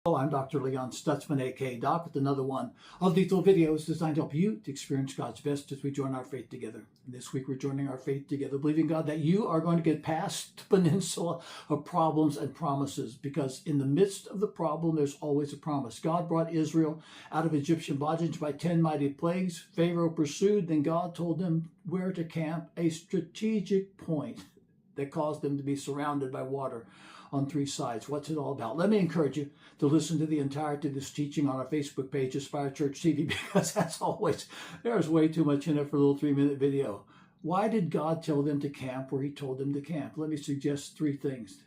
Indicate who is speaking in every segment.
Speaker 1: Hello, I'm Dr. Leon Stutzman, aka Doc, with another one of these little videos designed to help you to experience God's best as we join our faith together. And this week we're joining our faith together, believing God that you are going to get past the peninsula of problems and promises, because in the midst of the problem, there's always a promise. God brought Israel out of Egyptian bondage by 10 mighty plagues. Pharaoh pursued, then God told them where to camp, a strategic point that caused them to be surrounded by water on three sides. What's it all about? Let me encourage you to listen to the entirety of this teaching on our Facebook page, Aspire Church TV, because as always, there's way too much in it for a little 3-minute video. Why did God tell them to camp where he told them to camp? Let me suggest 3 things.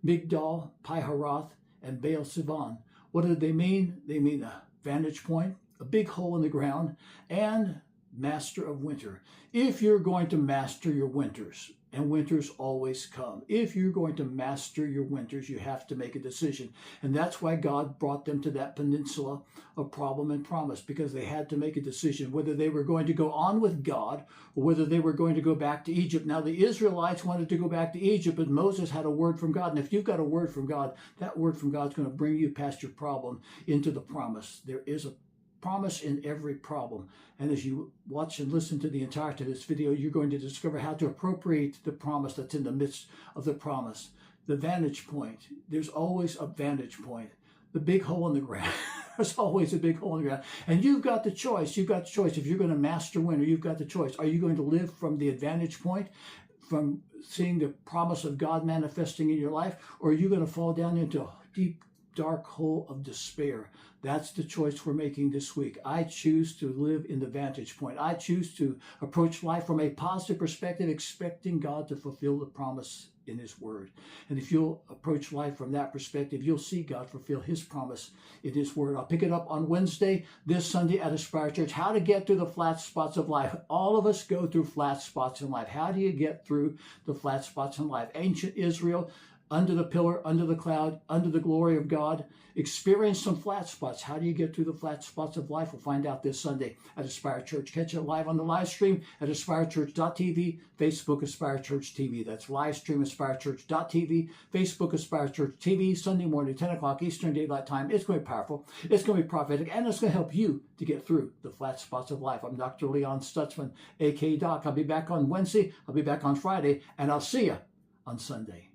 Speaker 1: Migdal, Pi-haroth, and Baal Sivan. What did they mean? They mean a vantage point, a big hole in the ground, and master of winter. If you're going to master your winters, and winters always come, if you're going to master your winters, you have to make a decision. And that's why God brought them to that peninsula of problem and promise, because they had to make a decision whether they were going to go on with God or whether they were going to go back to Egypt. Now, the Israelites wanted to go back to Egypt, but Moses had a word from God. And if you've got a word from God, that word from God is going to bring you past your problem into the promise. There is a promise in every problem. And as you watch and listen to the entirety of this video, you're going to discover how to appropriate the promise that's in the midst of the promise. The vantage point. There's always a vantage point. The big hole in the ground. There's always a big hole in the ground. And you've got the choice. You've got the choice. If you're going to master winter, you've got the choice. Are you going to live from the advantage point, from seeing the promise of God manifesting in your life, or are you going to fall down into a deep, dark hole of despair? That's the choice we're making this week. I choose to live in the vantage point. I choose to approach life from a positive perspective, expecting God to fulfill the promise in his word. And if you'll approach life from that perspective, you'll see God fulfill his promise in his word. I'll pick it up on Wednesday, this Sunday at Aspire Church. How to get through the flat spots of life. All of us go through flat spots in life. How do you get through the flat spots in life? Ancient Israel, under the pillar, under the cloud, under the glory of God, experience some flat spots. How do you get through the flat spots of life? We'll find out this Sunday at Aspire Church. Catch it live on the live stream at aspirechurch.tv, Facebook Aspire Church TV. That's live stream aspirechurch.tv, Facebook Aspire Church TV, Sunday morning, 10 o'clock Eastern Daylight Time. It's going to be powerful. It's going to be prophetic, and it's going to help you to get through the flat spots of life. I'm Dr. Leon Stutzman, aka Doc. I'll be back on Wednesday. I'll be back on Friday, and I'll see you on Sunday.